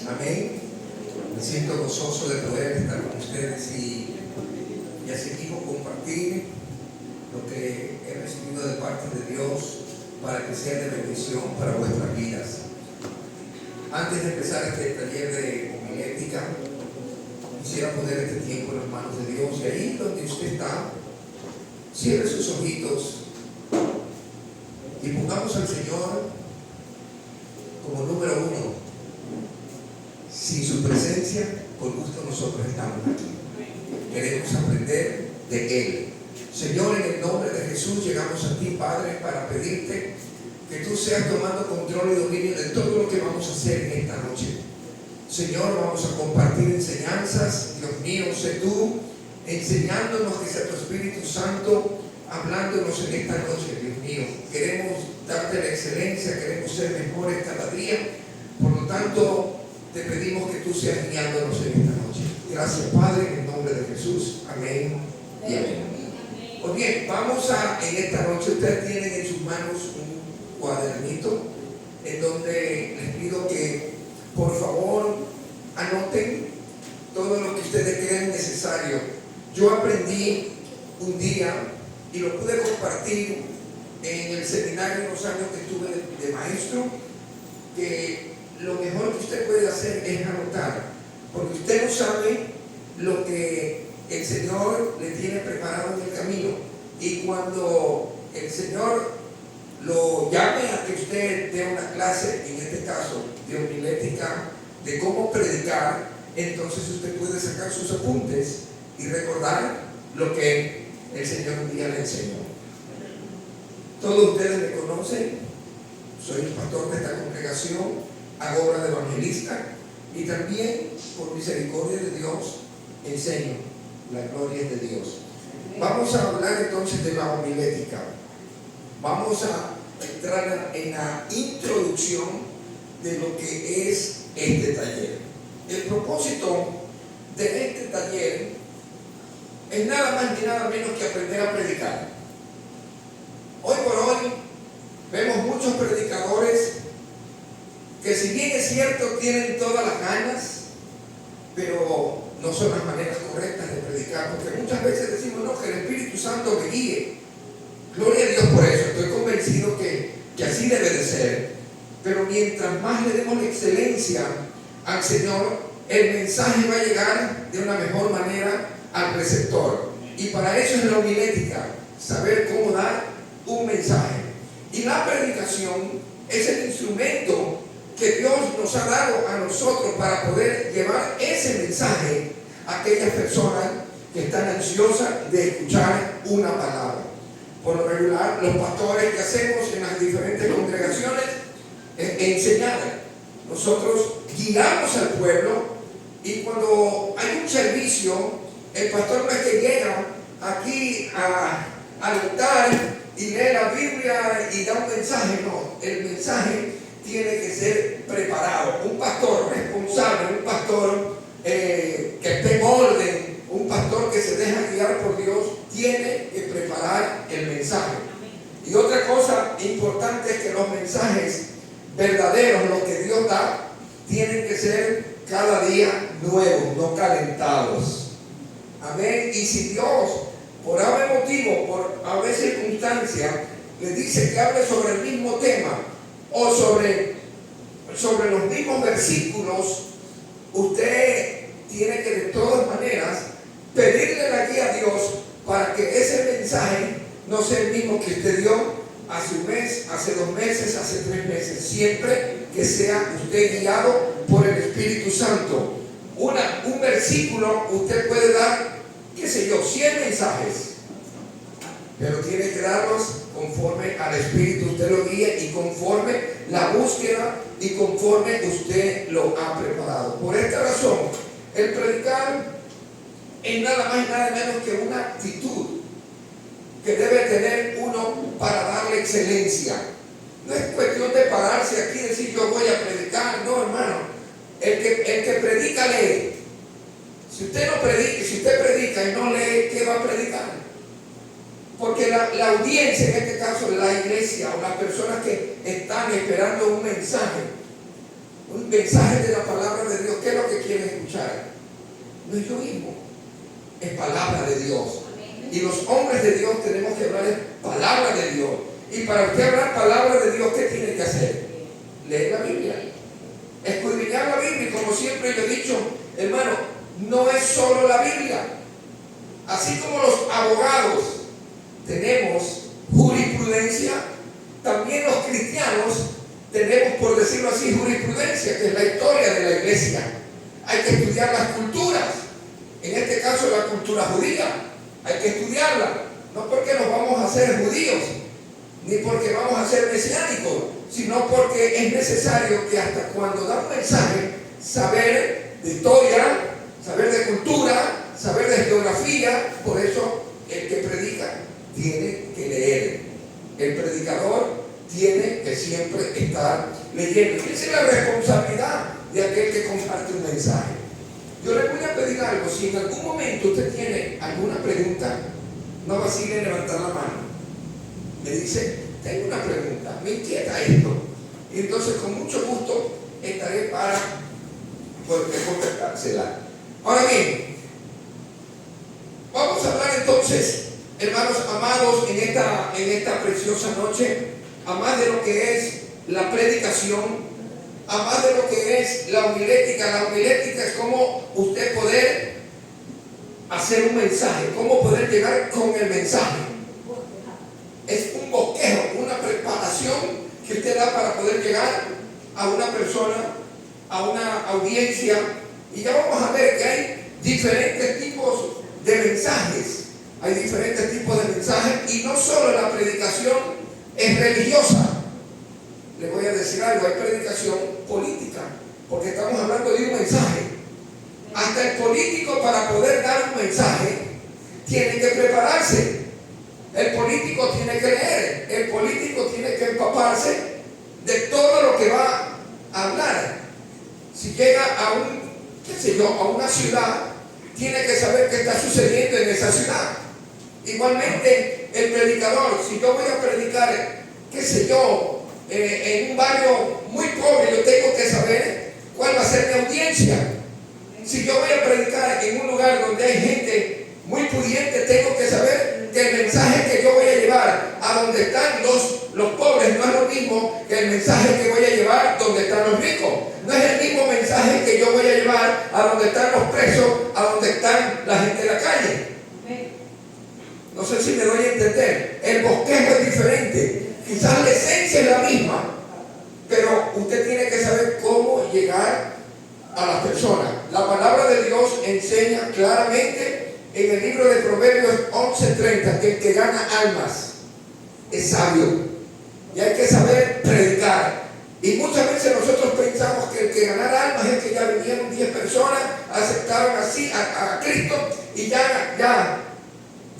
Amén. Me siento gozoso de poder estar con ustedes y asimismo compartir lo que he recibido de parte de Dios para que sea de bendición para vuestras vidas. Antes de empezar este taller de homilética, quisiera poner este tiempo en las manos de Dios, y ahí donde usted está, cierre sus ojitos y pongamos al Señor como número uno. Sin su presencia, por gusto nosotros estamos aquí. Queremos aprender de Él. Señor, en el nombre de Jesús llegamos a ti, Padre, para pedirte que tú seas tomando control y dominio de todo lo que vamos a hacer en esta noche. Señor, vamos a compartir enseñanzas. Dios mío, sé tú enseñándonos, que sea tu Espíritu Santo hablándonos en esta noche. Dios mío, queremos darte la excelencia, queremos ser mejores cada día. Por lo tanto, te pedimos que tú seas guiándonos en esta noche. Gracias, Padre, en el nombre de Jesús. Amén y amén. Pues bien, vamos a, en esta noche, ustedes tienen en sus manos un cuadernito en donde les pido que, por favor, anoten todo lo que ustedes crean necesario. Yo aprendí un día y lo pude compartir en el seminario, en los años que estuve de maestro, que lo mejor que usted puede hacer es anotar, porque usted no sabe lo que el Señor le tiene preparado en el camino, y cuando el Señor lo llame a que usted dé una clase, en este caso de homilética, de cómo predicar, entonces usted puede sacar sus apuntes y recordar lo que el Señor un día le enseñó. Todos ustedes me conocen, soy el pastor de esta congregación, hago obra de evangelista y también, por misericordia de Dios, enseño. La gloria es de Dios. Vamos a hablar entonces de la homilética. Vamos a entrar en la introducción de lo que es este taller. El propósito de este taller es nada más ni nada menos que aprender a predicar. Hoy por hoy vemos muchos predicadores que, si bien es cierto, tienen todas las ganas, pero no son las maneras correctas de predicar, porque muchas veces decimos, no, que el Espíritu Santo me guíe. Gloria a Dios por eso, estoy convencido que así debe de ser, pero mientras más le demos la excelencia al Señor, el mensaje va a llegar de una mejor manera al receptor, y para eso es la homilética, saber cómo dar un mensaje. Y la predicación es el instrumento que Dios nos ha dado a nosotros para poder llevar ese mensaje a aquellas personas que están ansiosas de escuchar una palabra. Por lo regular, los pastores que hacemos en las diferentes congregaciones es enseñar. Nosotros guiamos al pueblo, y cuando hay un servicio, el pastor no es que llega aquí al altar y lee la Biblia y da un mensaje. No, el mensaje tiene que ser preparado. Un pastor responsable, un pastor que esté en orden, un pastor que se deja guiar por Dios, tiene que preparar el mensaje. Y otra cosa importante es que los mensajes verdaderos, los que Dios da, tienen que ser cada día nuevos, no calentados. Amén. Y si Dios, por haber motivo, por haber circunstancia, le dice que hable sobre el mismo tema o sobre los mismos versículos, usted tiene que de todas maneras pedirle la guía a Dios para que ese mensaje no sea el mismo que usted dio hace un mes, hace 2 meses, hace 3 meses. Siempre que sea usted guiado por el Espíritu Santo. Un versículo usted puede dar, qué sé yo, 100 mensajes, pero tiene que darlos conforme al Espíritu usted lo guía, y conforme la búsqueda, y conforme usted lo ha preparado. Por esta razón, el predicar es nada más y nada menos que una actitud que debe tener uno para darle excelencia. No es cuestión de pararse aquí y decir yo voy a predicar. No, hermano, el que predica lee. Si usted no predica, si usted predica y no lee, ¿qué va a predicar? Porque la audiencia, en este caso la iglesia, o las personas que están esperando un mensaje, un mensaje de la palabra de Dios, ¿qué es lo que quieren escuchar? No es yo mismo, es palabra de Dios. Y los hombres de Dios tenemos que hablar palabra de Dios. Y para usted hablar palabra de Dios, ¿qué tiene que hacer? Leer la Biblia, escudriñar la Biblia. Y como siempre yo he dicho, hermano, no es solo la Biblia. Así como los abogados tenemos jurisprudencia, también los cristianos tenemos, por decirlo así, jurisprudencia, que es la historia de la iglesia. Hay que estudiar las culturas, en este caso la cultura judía, hay que estudiarla, no porque nos vamos a hacer judíos, ni porque vamos a ser mesiánicos, sino porque es necesario que hasta cuando da un mensaje, saber de historia, saber de cultura, saber de geografía. Por eso el que predica tiene que leer, el predicador tiene que siempre estar leyendo. Esa es la responsabilidad de aquel que comparte un mensaje. Yo le voy a pedir algo: si en algún momento usted tiene alguna pregunta, no vacile en levantar la mano. Me dice, tengo una pregunta, me inquieta esto. Y entonces con mucho gusto estaré para contestársela. Ahora bien, vamos a hablar entonces, hermanos amados, en esta preciosa noche, a más de lo que es la predicación, a más de lo que es la homilética. La homilética es cómo usted poder hacer un mensaje, cómo poder llegar con el mensaje. Es un bosquejo, una preparación que usted da para poder llegar a una persona, a una audiencia. Y ya vamos a ver que hay diferentes tipos de mensajes. Hay diferentes tipos de mensajes, y no solo la predicación es religiosa. Le voy a decir algo: hay predicación política, porque estamos hablando de un mensaje. Hasta el político, para poder dar un mensaje, tiene que prepararse. El político tiene que leer, el político tiene que empaparse de todo lo que va a hablar. Si llega a a una ciudad, tiene que saber qué está sucediendo en esa ciudad. Igualmente, el predicador, si yo voy a predicar, en un barrio muy pobre, yo tengo que saber cuál va a ser mi audiencia. Si yo voy a predicar en un lugar donde hay gente muy pudiente, tengo que saber que el mensaje que yo voy a llevar a donde están los pobres no es lo mismo que el mensaje que voy a llevar donde están los ricos. No es el mismo mensaje que yo voy a llevar a donde están los presos, a donde están la gente en la calle. No sé si me doy a entender. El bosquejo es diferente. Quizás la esencia es la misma, pero usted tiene que saber cómo llegar a las personas. La palabra de Dios enseña claramente en el libro de Proverbios 11:30 que el que gana almas es sabio. Y hay que saber predicar. Y muchas veces nosotros pensamos que el que ganar almas es que ya vinieron 10 personas, aceptaron así a Cristo, y ya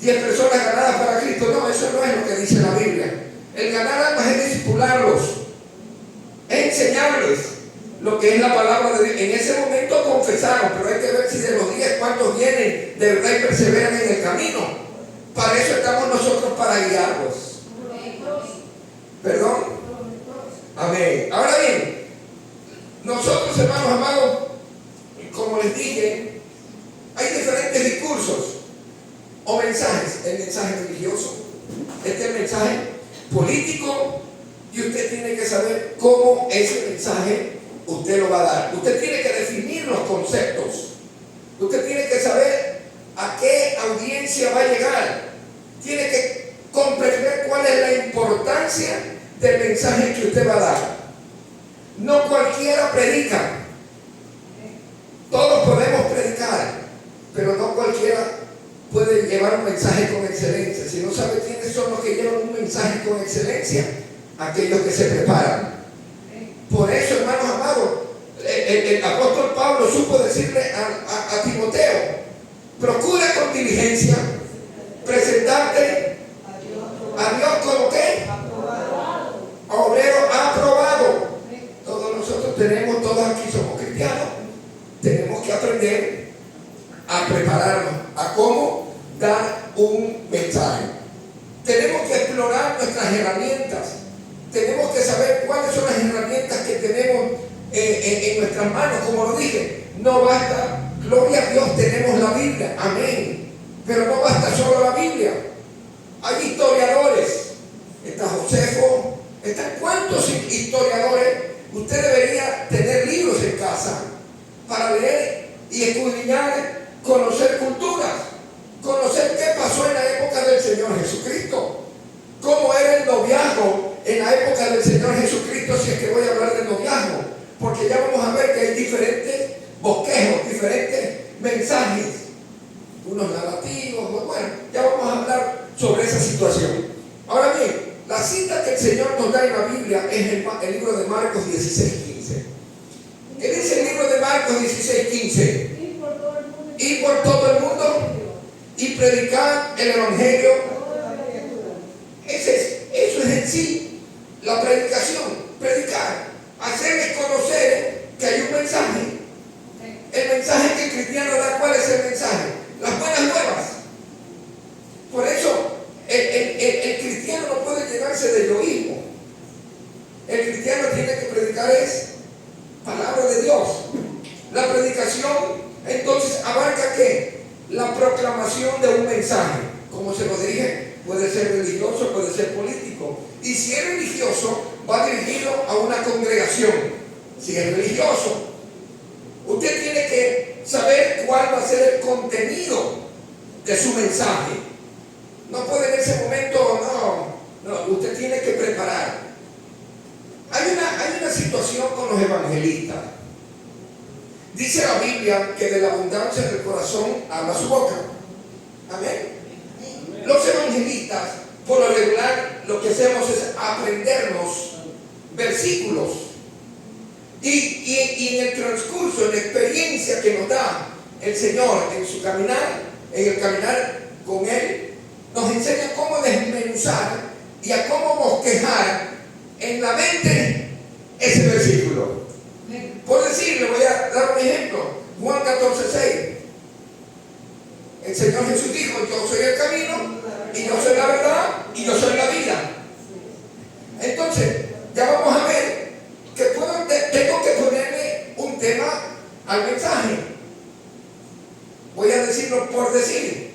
10 personas ganadas para Cristo. No, eso no es lo que dice la Biblia. El ganar almas es discipularlos, es enseñarles lo que es la palabra de Dios. En ese momento confesaron, pero hay que ver si de los 10 cuántos vienen de verdad y perseveran en el camino. Para eso estamos nosotros, para guiarlos. ¿Perdón? Amén. Ahora bien, nosotros, hermanos amados, como les dije, hay diferentes discursos o mensajes. El mensaje religioso, este es el mensaje político, y usted tiene que saber cómo ese mensaje usted lo va a dar. Usted tiene que definir los conceptos. Usted tiene que saber a qué audiencia va a llegar. Tiene que comprender cuál es la importancia del mensaje que usted va a dar. No cualquiera predica. Todos podemos predicar, pero no cualquiera puede llevar un mensaje con excelencia. Si no sabe quiénes son los que llevan un mensaje con excelencia, aquellos que se preparan. Por eso, hermanos amados, el apóstol Pablo supo decirle a Timoteo: procura con diligencia presentarte a Dios como ¿qué? Obrero aprobado. Todos nosotros todos aquí somos cristianos, tenemos que aprender a prepararnos, a cómo dar un mensaje. Tenemos que explorar nuestras herramientas. Tenemos que saber cuáles son las herramientas que tenemos en nuestras manos, como lo dije. No basta, gloria a Dios, tenemos la Biblia, amén. Pero no basta solo la Biblia. Hay historiadores, está Josefo, están cuántos historiadores. Usted debería tener libros en casa para leer y escudriñar, conocer culturas, conocer qué pasó en la época del Señor Jesucristo, cómo era el noviazgo en la época del Señor Jesucristo, si es que voy a hablar del noviazgo, porque ya vamos a ver que hay diferentes bosquejos, diferentes mensajes, unos narrativos, bueno, ya vamos a hablar sobre esa situación. Ahora bien, la cita que el Señor nos da en la Biblia es el libro de Marcos 16:15. ¿Qué dice el libro de Marcos 16:15? Ir por todo el mundo y predicar el Evangelio. Eso es en sí la predicación, predicar, hacerles conocer que hay un mensaje. El mensaje que el cristiano da, ¿cuál es el mensaje? Las buenas nuevas. Por eso el cristiano no puede llenarse de egoísmo. El cristiano tiene que predicar es palabra de Dios. La predicación entonces abarca ¿qué? La proclamación de un mensaje. Como se lo dije, puede ser religioso, puede ser político. Y si es religioso, va dirigido a una congregación. Si es religioso, usted tiene que saber cuál va a ser el contenido de su mensaje. No puede en ese momento, no, usted tiene que preparar. Hay una situación con los evangelistas. Dice la Biblia que de la abundancia del corazón habla su boca. Amén. Los evangelistas, por lo regular, lo que hacemos es aprendernos versículos. Y en el transcurso, en la experiencia que nos da el Señor en su caminar, en el caminar con Él, nos enseña cómo desmenuzar y a cómo bosquejar en la mente ese versículo. Por decir, le voy a dar un ejemplo. Juan 14:6. El Señor Jesús dijo: yo soy el camino, y yo soy la verdad, y yo soy la vida. Entonces, ya vamos a ver que tengo que ponerle un tema al mensaje. Voy a decirlo por decir.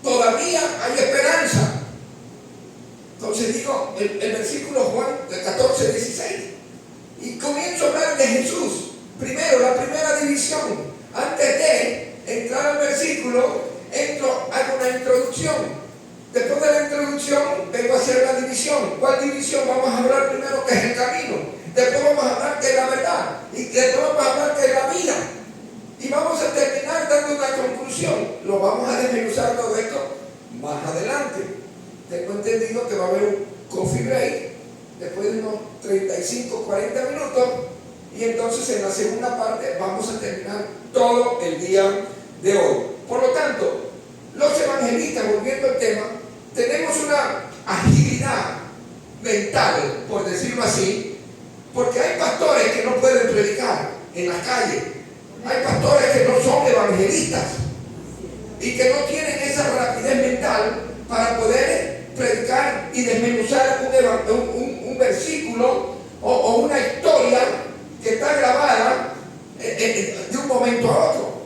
Todavía hay esperanza. Entonces digo el versículo Juan 14:16. Y comienzo a hablar de Jesús. Primero, la primera división. Antes de entrar al versículo, hago una introducción. Después de la introducción, vengo a hacer la división. ¿Cuál división? Vamos a hablar primero que es el camino. Después vamos a hablar que es la verdad. Y después vamos a hablar que es la vida. Y vamos a terminar dando una conclusión. Lo vamos a desmenuzar todo esto más adelante. Tengo entendido que va a haber un coffee break después de unos 35, 40 minutos, y entonces en la segunda parte vamos a terminar todo el día de hoy. Por lo tanto, los evangelistas, volviendo al tema, tenemos una agilidad mental, por decirlo así, porque hay pastores que no pueden predicar en la calle, hay pastores que no son evangelistas y que no tienen esa rapidez mental para poder predicar y desmenuzar un versículo o una historia que está grabada de un momento a otro.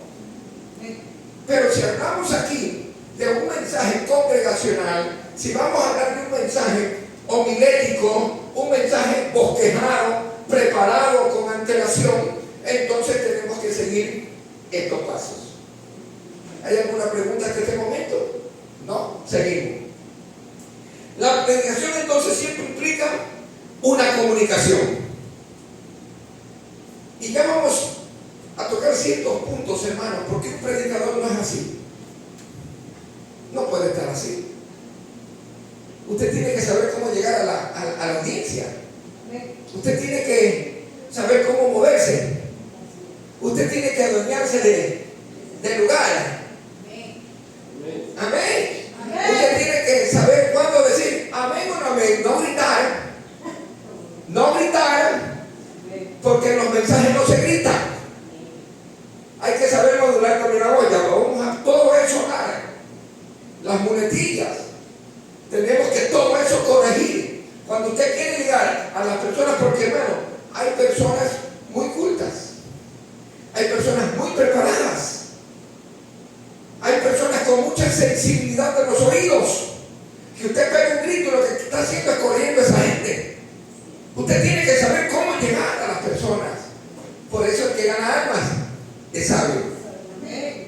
Pero si hablamos aquí de un mensaje congregacional, si vamos a hablar de un mensaje homilético, un mensaje bosquejado, preparado con antelación, entonces tenemos que seguir estos pasos. ¿Hay alguna pregunta en este momento? No, seguimos. La predicación entonces siempre implica una comunicación. Y ya vamos a tocar ciertos puntos, hermanos, porque un predicador no es así. No puede estar así. Usted tiene que saber cómo llegar a la audiencia. Usted tiene que saber cómo moverse. Usted tiene que adueñarse del lugar. Amén. Usted tiene que saber cuándo decir amén o no amén. No gritar, porque en los mensajes no se grita. Hay que saber modular también la olla. Vamos a todo eso hablar. Las muletillas. Tenemos que todo eso corregir. Cuando usted quiere llegar a las personas, porque hermano, hay personas muy sensibilidad de los oídos. Si usted pega un grito, lo que está haciendo es corriendo a esa gente. Usted tiene que saber cómo llegar a las personas. Por eso el que gana almas es sabio.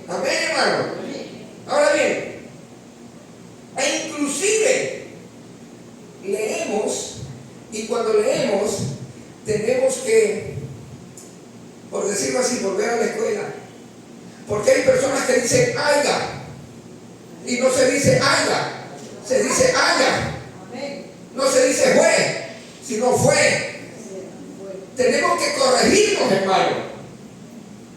Amén, hermano. Ahora bien, e inclusive leemos, y cuando leemos tenemos que, por decirlo así, volver a la escuela. Porque hay personas que dicen haya, y no se dice haya, se dice haya. No se dice fue, sino fue. Tenemos que corregirnos, hermano,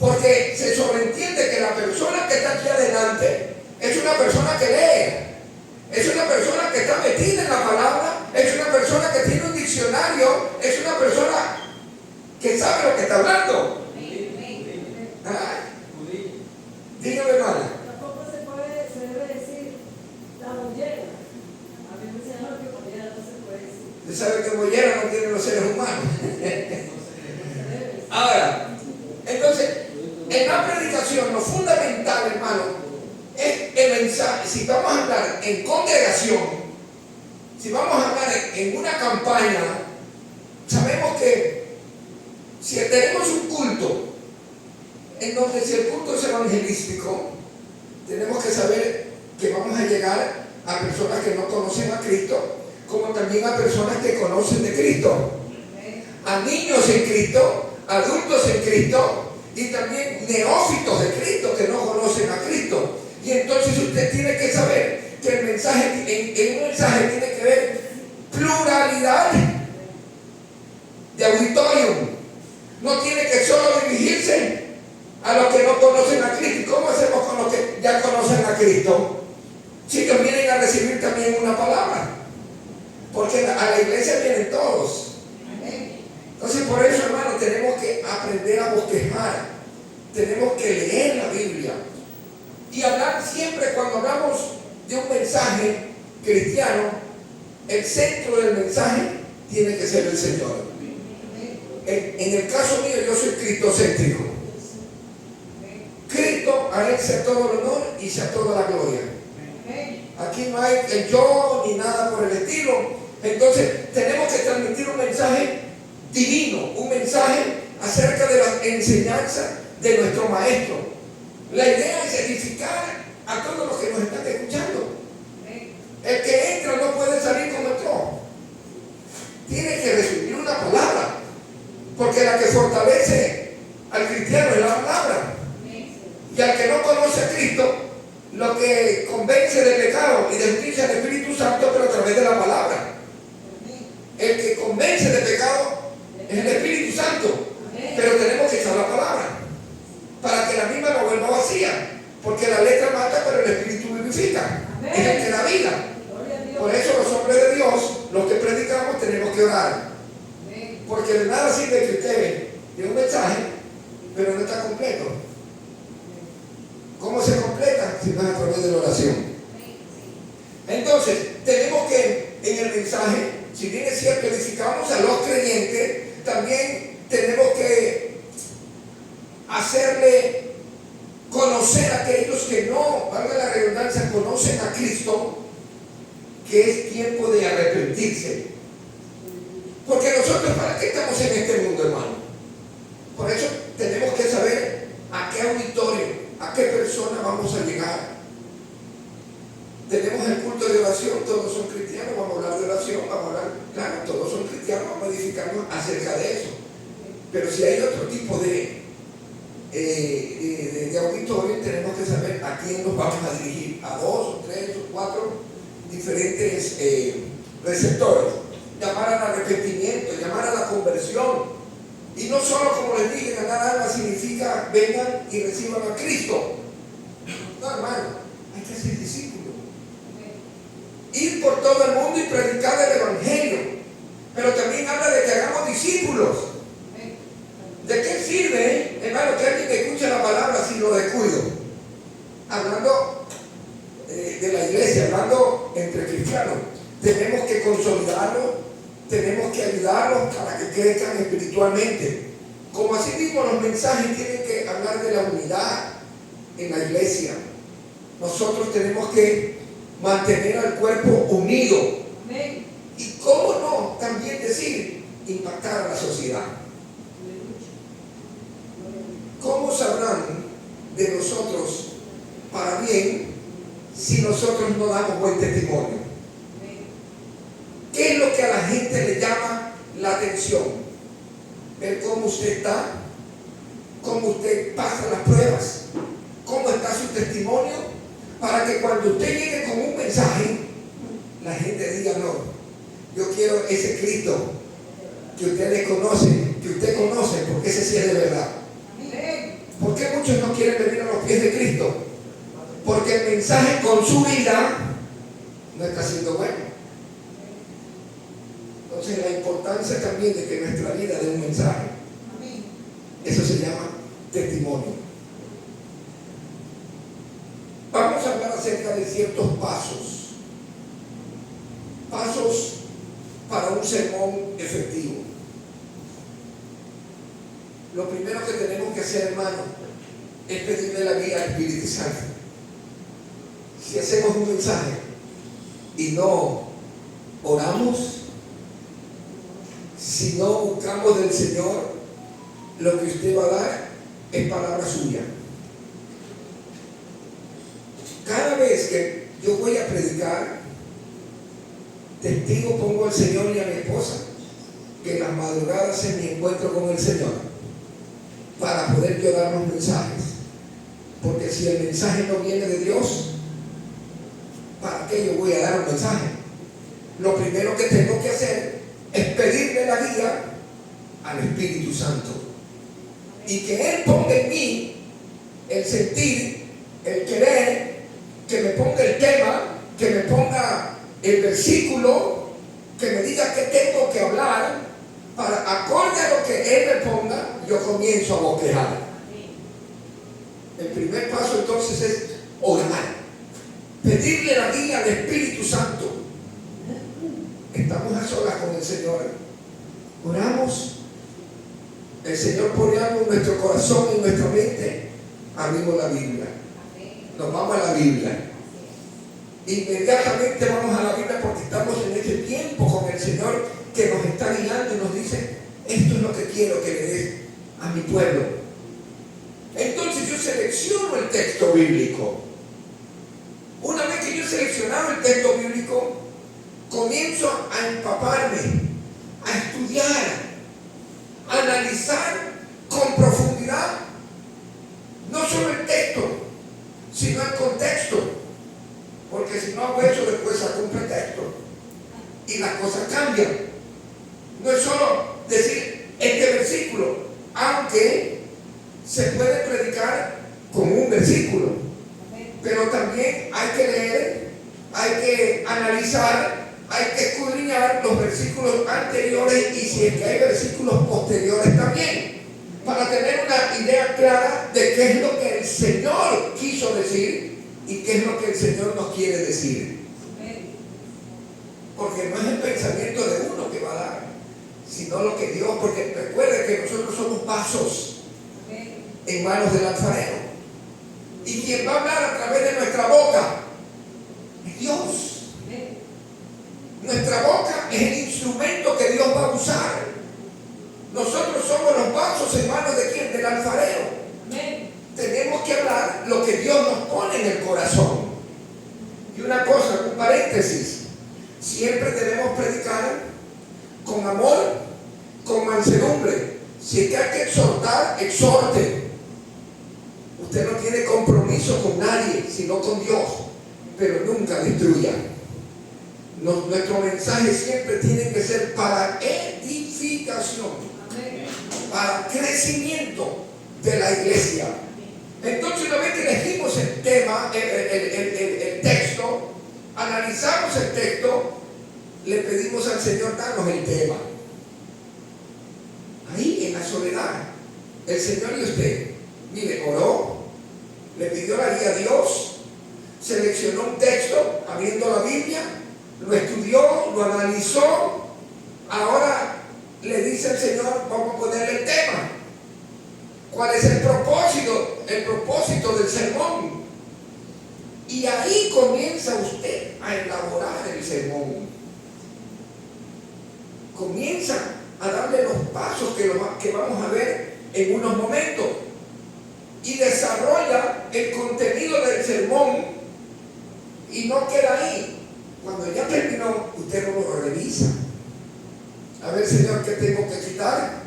porque se sobreentiende que la persona que está aquí adelante es una persona que lee, es una persona que está metida en la palabra, es una persona que tiene un diccionario, es una persona que sabe lo que está hablando. ¿Ah? Dígame, hermana. Tampoco se debe decir la mollera. A mí me enseñaron que mollera no se puede decir. Usted sabe que mollera no tienen los seres humanos. Ahora, entonces, en la predicación lo fundamental, hermano, es el mensaje. Si vamos a hablar en congregación, si vamos a hablar en una campaña, sabemos que si tenemos un culto, en donde si el culto es evangelístico, tenemos que saber que vamos a llegar a personas que no conocen a Cristo, como también a personas que conocen de Cristo, a niños en Cristo, adultos en Cristo y también neófitos de Cristo que no conocen a Cristo. Y entonces usted tiene que saber que el mensaje, en un mensaje tiene que haber pluralidad de auditorium. No tiene que solo dirigirse a los que no conocen a Cristo. ¿Y cómo hacemos con los que ya conocen a Cristo? Si ellos vienen a recibir también una palabra, porque a la iglesia vienen todos. Entonces, por eso, hermano, tenemos que aprender a bosquejar, tenemos que leer la Biblia y hablar siempre. Cuando hablamos de un mensaje cristiano, el centro del mensaje tiene que ser el Señor. En el caso mío, yo soy cristocéntrico. Cristo, a Él sea todo el honor y sea toda la gloria. Aquí no hay el yo ni nada por el estilo. Entonces tenemos que transmitir un mensaje divino, un mensaje acerca de la enseñanza de nuestro maestro. La idea es edificar a todos los que nos están escuchando. El que entra no puede salir como entró. Tiene que recibir una palabra, porque la que fortalece al cristiano es la palabra. Y al que no conoce a Cristo, lo que convence de pecado y de justicia al Espíritu Santo, pero a través de la palabra. El que convence de pecado es el Espíritu Santo, pero tenemos que echar la palabra para que la misma no vuelva vacía, porque la letra mata, pero el Espíritu vivifica. Es el que da vida. Por eso los hombres de Dios, los que predicamos, tenemos que orar, porque de nada sirve que usted dé un mensaje, pero no está completo. ¿Cómo se completa? Si no es a través de la oración. Entonces, tenemos que en el mensaje, si bien es cierto, edificamos a los creyentes, también tenemos que hacerle conocer a aquellos que no, valga la redundancia, conocen a Cristo, que es tiempo de arrepentirse. Porque nosotros, ¿para qué estamos en este mundo, hermano? Por eso tenemos que saber a qué auditorio, a qué persona vamos a llegar. Tenemos el culto de oración, todos son cristianos, vamos a hablar de oración, vamos a hablar, claro, todos son cristianos, vamos a edificarnos acerca de eso. Pero si hay otro tipo de auditorio, tenemos que saber a quién nos vamos a dirigir, a 2 o 3 o 4 diferentes receptores. Llamar al arrepentimiento, llamar a la conversión. Y no solo, como les dije, ganar almas significa vengan y reciban a Cristo. No, hermano, hay que ser discípulos. Ir por todo el mundo y predicar el Evangelio. Pero también habla de que hagamos discípulos. ¿De qué sirve, hermano, que alguien escuche la palabra si lo descuido? Hablando de la iglesia, hablando entre cristianos, tenemos que consolidarlos, tenemos que ayudarlos para que crezcan espiritualmente. Como así mismo los mensajes tienen que hablar de la unidad en la iglesia. nosotros tenemos que mantener al cuerpo unido. Amén. Y cómo no, también decir, impactar a la sociedad. ¿Cómo sabrán de nosotros para bien si nosotros no damos buen testimonio? ¿Qué es lo que a la gente le llama la atención? Ver cómo usted está, cómo usted pasa las pruebas, cómo está su testimonio, para que cuando usted llegue con un mensaje, la gente diga, no, yo quiero ese Cristo que ustedes conocen, que usted conoce, porque ese sí es de verdad. ¿Por qué muchos no quieren venir a los pies de Cristo? Porque el mensaje con su vida no está siendo bueno. Entonces la importancia también de que nuestra vida dé un mensaje. Eso se llama testimonio. Vamos a hablar acerca de ciertos pasos. Pasos para un sermón efectivo. Lo primero que tenemos que hacer, hermano, es pedirle la guía al Espíritu Santo. Si hacemos un mensaje y no oramos, si no buscamos del Señor, lo que usted va a dar es palabra suya. Cada vez que yo voy a predicar, testigo pongo al Señor y a mi esposa que en las madrugadas en mi encuentro con el Señor, para poder yo dar los mensajes. Porque si el mensaje no viene de Dios, ¿para qué yo voy a dar un mensaje? Lo primero que tengo que hacer es pedirle la guía al Espíritu Santo y que Él ponga en mí el sentir, el querer, que me ponga el tema, que me ponga el versículo, que me diga qué tengo que hablar, para acorde a lo que Él me ponga, yo comienzo a bosquejar. El primer paso entonces es orar, pedirle la guía al Espíritu Santo. Estamos a solas con el Señor, oramos, el Señor pone algo en nuestro corazón, en nuestra mente, abrimos la Biblia, nos vamos a la Biblia, inmediatamente vamos a la Biblia porque estamos en este tiempo con el Señor que nos está guiando y nos dice, esto es lo que quiero que le des a mi pueblo. Entonces yo selecciono el texto bíblico. Una vez que yo he seleccionado el texto bíblico, comienzo a empaparme, a estudiar, a analizar con profundidad, no solo el texto, sino el contexto. Porque si no hago eso, después saco un pretexto y las cosas cambian. No es solo decir este versículo, aunque se puede predicar con un versículo, pero también hay que leer, hay que analizar, hay que escudriñar los versículos anteriores y si es que hay versículos posteriores también, para tener una idea clara de qué es lo que el Señor quiso decir y qué es lo que el Señor nos quiere decir. Porque no es el pensamiento de uno que va a dar, sino lo que Dios, porque recuerde que nosotros somos vasos en manos del alfarero. Y quien va a hablar a través de nuestra boca es Dios. Nuestra boca es el instrumento que Dios va a usar. Nosotros somos los vasos en manos de quién, del alfarero. Tenemos que hablar lo que Dios nos pone en el corazón. Y una cosa, un paréntesis, siempre debemos predicar con amor, con mansedumbre. Si es que hay que exhortar, exhorte. Usted no tiene compromiso con nadie, sino con Dios, pero nunca destruya. Nuestro mensaje siempre tiene que ser para edificación, para crecimiento de la iglesia. Entonces, una vez que elegimos el tema, el texto, analizamos el texto, le pedimos al Señor darnos el tema. Ahí en la soledad, el Señor y usted, mire, oró, le pidió la guía a Dios, seleccionó un texto, abriendo la Biblia, lo estudió, lo analizó. Ahora le dice al Señor, vamos a ponerle el tema. ¿Cuál es el propósito? El propósito del sermón. Y ahí comienza usted a elaborar el sermón. Comienza a darle los pasos que vamos a ver en unos momentos. Y desarrolla el contenido del sermón y no queda ahí. Cuando ya terminó, usted no lo revisa. A ver, Señor, ¿qué tengo que quitar?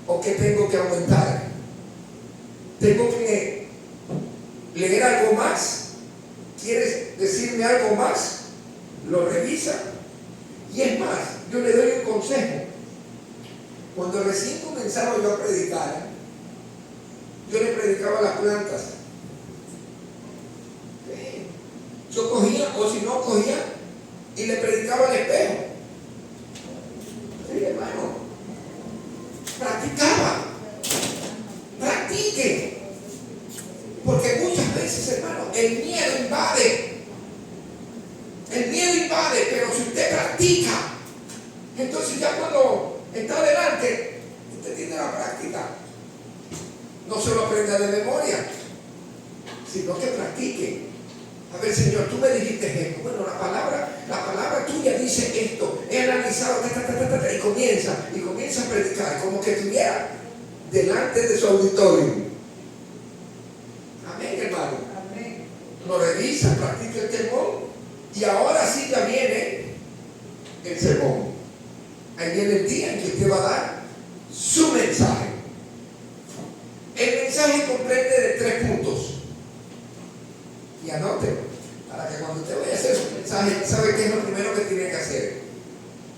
¿O qué tengo que aumentar? ¿Tengo que leer algo más? ¿Quieres decirme algo más? Lo revisa. Y es más, yo le doy un consejo. Cuando recién comenzaba yo a predicar, yo le predicaba a las plantas. Yo cogía, o si no cogía, y le predicaba al espejo. Sí, hermano. Practicaba. Practique. Porque muchas veces, hermano, el miedo invade. El miedo invade, pero si usted practica, entonces ya cuando está adelante, usted tiene la práctica. No solo aprenda de memoria, sino que practique. A ver, Señor, tú me dijiste esto. Bueno, la palabra tuya dice esto. He analizado, y comienza a predicar, como que estuviera delante de su auditorio. Amén, hermano. Amén. Lo revisa, practica el sermón. Y ahora sí ya viene el sermón. Ahí viene el día en que usted va a dar su mensaje. El mensaje comprende de 3 puntos. Y anótelo, para que cuando usted vaya a hacer su mensaje, sabe qué es lo primero que tiene que hacer.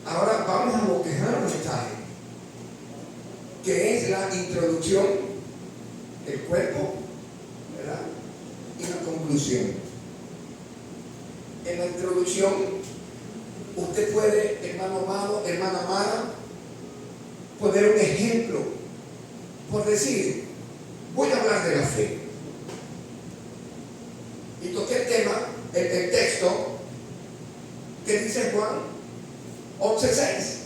Ahora vamos a bosquejar un mensaje, que es la introducción, el cuerpo, ¿verdad? Y la conclusión. En la introducción, usted puede, hermano amado, hermana amada, poner un ejemplo. Por decir, voy a hablar de la fe. Y toqué el tema, el texto, que dice Juan 11:6.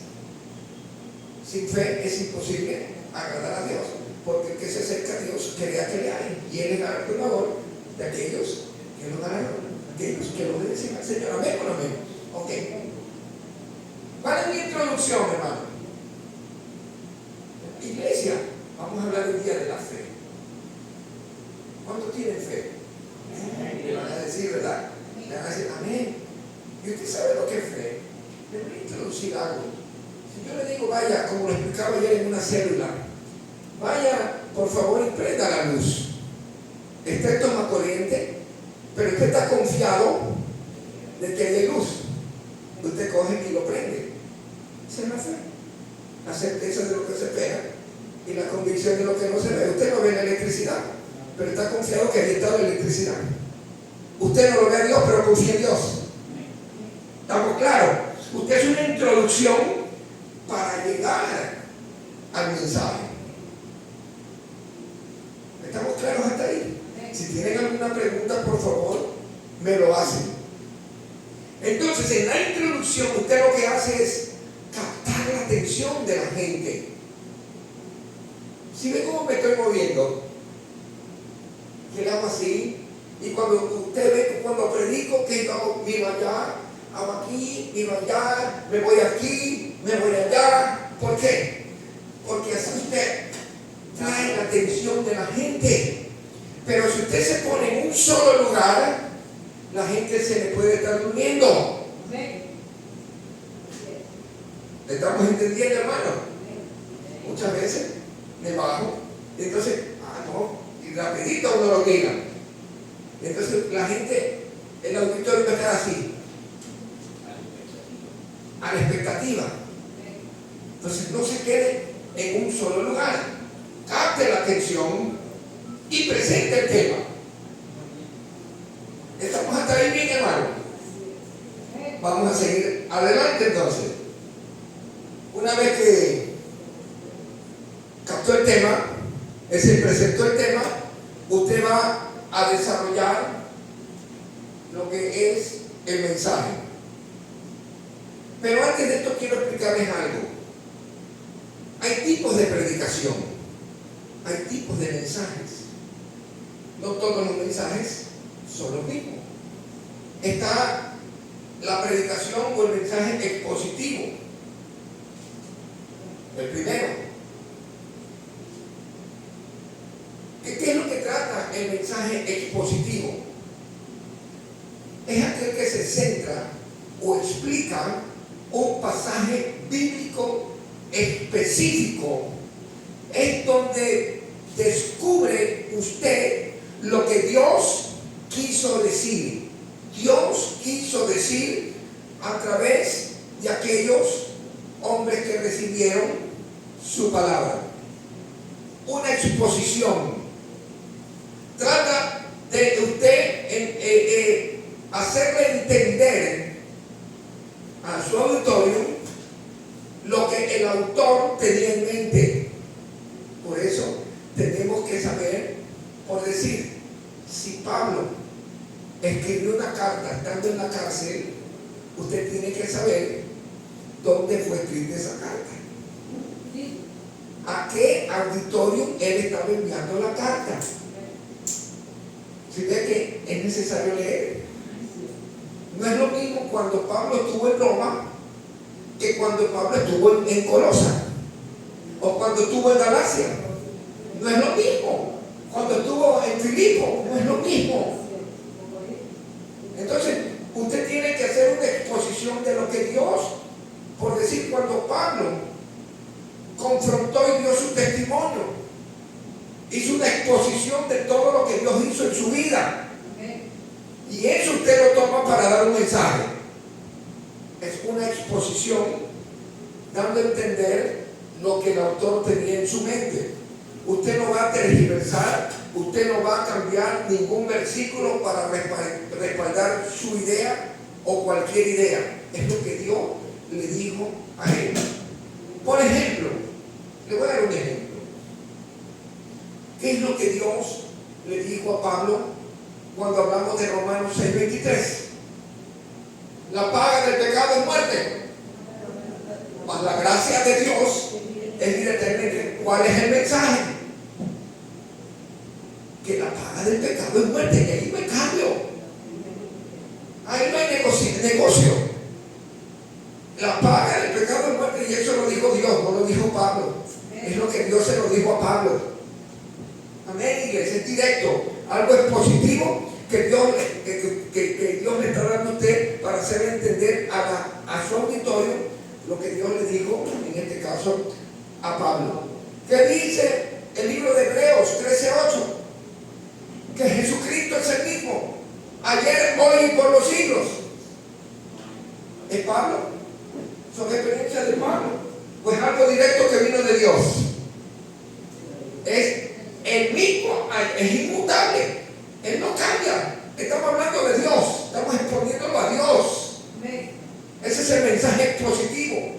Sin fe es imposible agradar a Dios, porque el que se acerca a Dios crea que le hay, y Él es galardonador de aquellos que lo ganaron, aquellos que lo obedecen al Señor. ¿Amén o no amén? Ok. ¿Cuál es mi introducción, hermano? Iglesia, vamos a hablar el día de la fe. ¿Cuántos tienen fe? Le van a decir, ¿verdad? Le van a decir, amén. Y usted sabe lo que es fe. Le voy a introducir algo. Si yo le digo, vaya, como lo explicaba ayer en una célula, vaya, por favor, y prenda la luz. Está el toma corriente, pero usted está confiado de que hay luz. Usted coge y lo prende. Esa es la fe. La certeza de lo que se espera y la convicción de lo que no se ve. Usted no ve la electricidad, pero está confiado que ahí está la electricidad. Usted no lo ve a Dios, pero confía en Dios. ¿Estamos claros? Usted es una introducción para llegar al mensaje. ¿Estamos claros hasta ahí? Si tienen alguna pregunta, por favor, me lo hacen. Entonces, en la introducción, usted lo que hace es captar la atención de la gente. ¿Sí ve cómo me estoy moviendo? Que le hago así. Y cuando usted ve, cuando predico, que yo miro allá, hago aquí, miro allá, me voy aquí, me voy allá. ¿Por qué? Porque así usted trae la atención de la gente. Pero si usted se pone en un solo lugar, la gente se le puede estar durmiendo. ¿Le estamos entendiendo, hermano? Muchas veces me bajo, y entonces, no, y rapidito uno lo mira. Entonces la gente, el auditorio va a estar así, a la expectativa. Entonces no se quede en un solo lugar, capte la atención y presente el tema. ¿Estamos hasta ahí bien, hermano? Vamos a seguir adelante entonces. Una vez que captó el tema, es decir, presentó el tema, usted va a desarrollar lo que es el mensaje. Pero antes de esto quiero explicarles algo. Hay tipos de predicación, hay tipos de mensajes. No todos los mensajes son los mismos. está la predicación o el mensaje expositivo. El primero. ¿Qué es lo que trata el mensaje expositivo? Es aquel que se centra o explica un pasaje bíblico específico. Es donde descubre usted lo que Dios quiso decir. Dios quiso decir a través de aquellos hombres que recibieron su palabra. Una exposición. Trata de usted hacerle entender a su auditorio lo que el autor tenía en mente. Por eso tenemos que saber, por decir, si Pablo escribió una carta estando en la cárcel, usted tiene que saber dónde fue escrita esa carta. ¿A qué auditorio él estaba enviando la carta? Si ve que es necesario leer. No es lo mismo cuando Pablo estuvo en Roma que cuando Pablo estuvo en Colosa o cuando estuvo en Galacia. No es lo mismo. Cuando estuvo en Filipo, no es lo mismo. Entonces, usted tiene que hacer una exposición de lo que Dios, por decir, cuando Pablo confrontó y dio su testimonio, hizo una exposición de todo lo que Dios hizo en su vida. Y eso usted lo toma para dar un mensaje. Es una exposición dando a entender lo que el autor tenía en su mente. Usted no va a tergiversar, usted no va a cambiar ningún versículo para respaldar su idea o cualquier idea. Es lo que Dios le dijo a él. Por ejemplo, le voy a dar un ejemplo. ¿Qué es lo que Dios le dijo a Pablo cuando hablamos de Romanos 6:23? La paga del pecado es muerte, mas la gracia de Dios es vida eterna. ¿Cuál es el mensaje? Que la paga del pecado es muerte, y ahí no hay cambio, ahí no hay negocio. La paga del pecado es muerte, y eso lo dijo Dios, no lo dijo Pablo. Es lo que Dios se lo dijo a Pablo. Amén, iglesia, es directo, algo expositivo que Dios le está dando a usted para hacerle entender a su auditorio lo que Dios le dijo, en este caso, a Pablo. ¿Qué dice el libro de Hebreos 13:8? Que Jesucristo es el mismo, ayer, hoy y por los siglos. ¿Es Pablo? ¿Son experiencias de Pablo? Pues algo directo que vino de Dios. Es el mismo, es inmutable, Él no cambia. Estamos hablando de Dios, estamos exponiéndolo a Dios. Ese es el mensaje expositivo,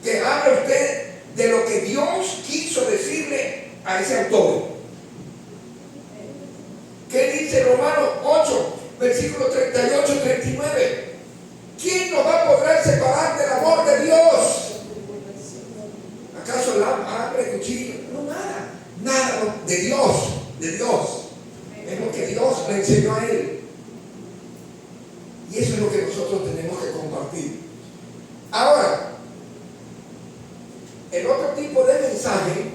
que habla usted de lo que Dios quiso decirle a ese autor. ¿Qué dice Romanos 8, versículos 38-39? ¿Quién nos va a poder separar del amor de Dios? ¿Acaso la hambre, cuchillo? No, nada. Nada de Dios, de Dios. Es lo que Dios le enseñó a él. Y eso es lo que nosotros tenemos que compartir. Ahora, el otro tipo de mensaje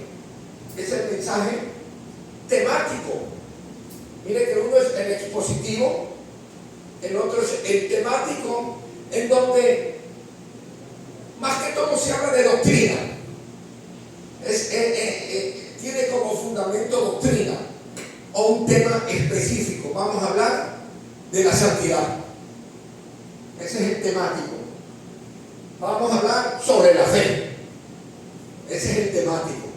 es el mensaje temático. Mire que uno es el expositivo, el otro es el temático, en donde más que todo se habla de doctrina. Tiene como fundamento doctrina o un tema específico. Vamos a hablar de la santidad. Ese es el temático. Vamos a hablar sobre la fe. Ese es el temático.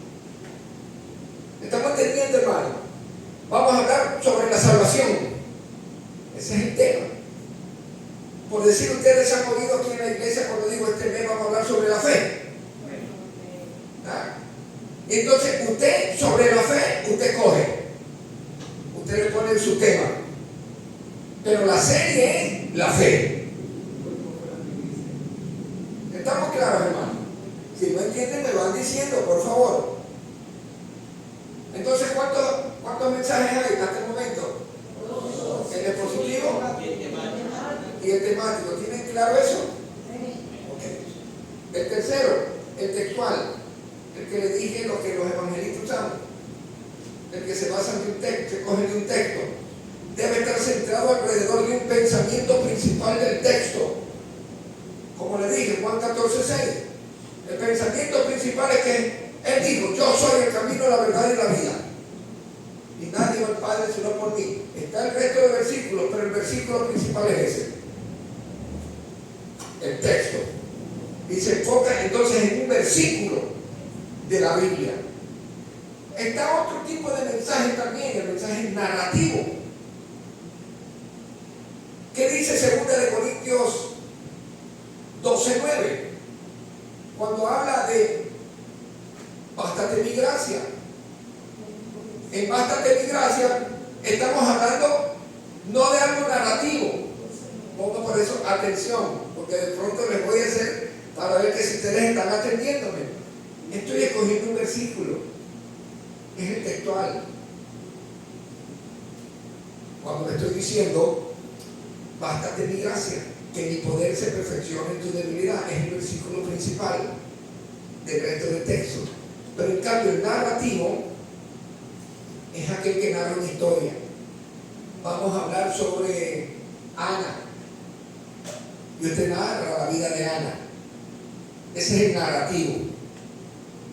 ¿Estamos entendiendo, hermano? Vamos a hablar sobre la salvación. Ese es el tema. Por decir, ustedes han oído aquí en la iglesia cuando digo este mes vamos a hablar sobre la fe. ¿Ah? Entonces usted, sobre la fe, usted coge. Usted le pone su tema. Pero la serie es la fe. ¿Estamos claros, hermano? Si no entienden, me van diciendo, por favor. Entonces, ¿cuántos mensajes hay hasta el momento? El expositivo temático. ¿Tienen claro eso? Okay. El tercero, el textual. El que le dije lo que los evangelistas usamos. El que se basa en un texto, se coge de un texto. Debe estar centrado alrededor de un pensamiento principal del texto. Como le dije, Juan 14:6. El pensamiento principal es que Él dijo: yo soy el camino, la verdad y la vida. Y nadie va al Padre sino por mí. Está el resto de versículos, pero el versículo principal es ese. El texto. Y se enfoca entonces en un versículo de la Biblia. Está otro tipo de mensaje también, el mensaje narrativo. ¿Qué dice 2 de Corintios 12:9? Cuando habla de bástate mi gracia. En bástate mi gracia estamos hablando no de algo narrativo. Pongo por eso atención, porque de pronto les voy a hacer para ver que si ustedes están atendiéndome. Estoy escogiendo un versículo, es el textual. Cuando le estoy diciendo bástate mi gracia, que mi poder se perfeccione en tu debilidad, es el versículo principal del resto del texto. Pero en cambio el narrativo es aquel que narra una historia. Vamos a hablar sobre Ana, y usted narra la vida de Ana. Ese es el narrativo.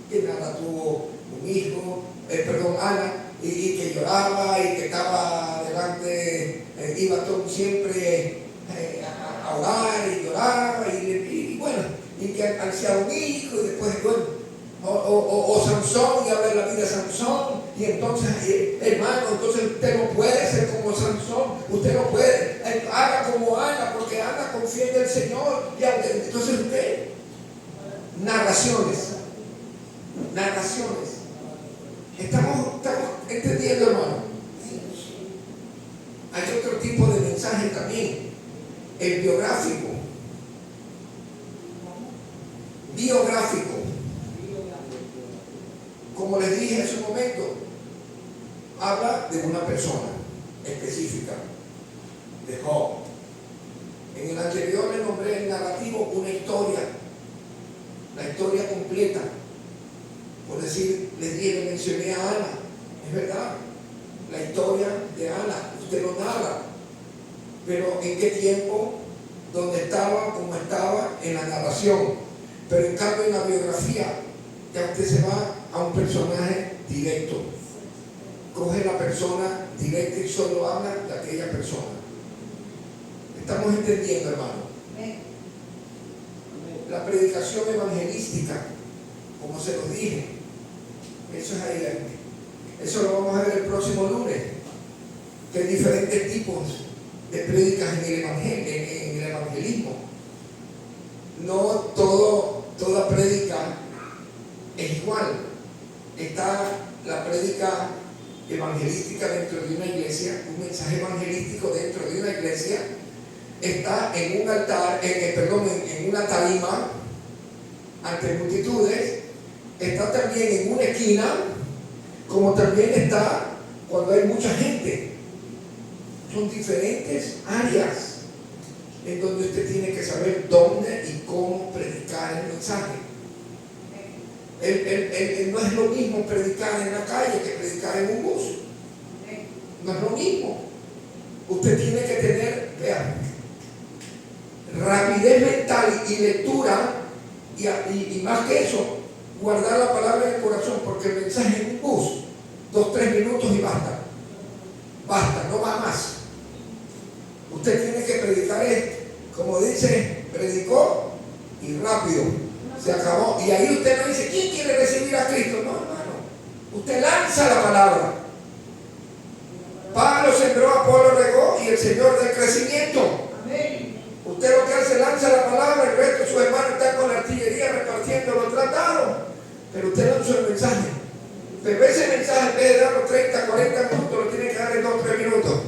Que Ana tuvo un hijo, Ana, y que lloraba y que estaba delante, iba todo siempre a orar y lloraba y bueno, y que ansiaba un hijo y después, bueno, o Sansón, y habla de la vida de Sansón, y entonces, hermano, entonces usted no puede ser como Sansón, usted no puede, haga como Ana, porque Ana confía en el Señor, y entonces usted, narraciones. ¿Estamos entendiendo, hermano? Hay otro tipo de mensaje también, el biográfico. Como les dije en su momento, habla de una persona específica, de Job. En el anterior le nombré el narrativo una historia, la historia completa. Por decir, le mencioné a Ana, es verdad, la historia de Ana, usted lo narra, pero ¿en qué tiempo? ¿Dónde estaba? ¿Cómo estaba? En la narración. Pero en cambio en la biografía, ya usted se va a un personaje directo, coge la persona directa y solo habla de aquella persona. ¿Estamos entendiendo, hermano? La predicación evangelística, como se los dije, eso es ahí. Eso lo vamos a ver el próximo lunes, que hay diferentes tipos de prédicas en el evangelismo. No toda prédica es igual. Está la prédica evangelística dentro de una iglesia, un mensaje evangelístico dentro de una iglesia. Está en un altar, en una tarima ante multitudes. Está también en una esquina, como también está cuando hay mucha gente. Son diferentes áreas en donde usted tiene que saber dónde y cómo predicar el mensaje. No es lo mismo predicar en la calle que predicar en un bus. No es lo mismo. Usted tiene que tener, vean, rapidez mental y lectura, y más que eso, guardar la palabra en el corazón, porque el mensaje en un bus, 2-3 minutos y basta. Basta, no va más. Usted tiene que predicar esto, como dice, predicó y rápido, se acabó. Y ahí usted no dice, ¿quién quiere recibir a Cristo? No, hermano. Usted lanza la palabra. Pablo sembró, Apolo regó y el Señor da el crecimiento. Amén. Usted lo que hace, lanza la palabra, el resto de sus hermanos están con la artillería repartiendo los tratados. Pero usted lanzó el mensaje. Pero ese mensaje, en vez de darlo 30-40 minutos, lo tiene que dar en 2-3 minutos.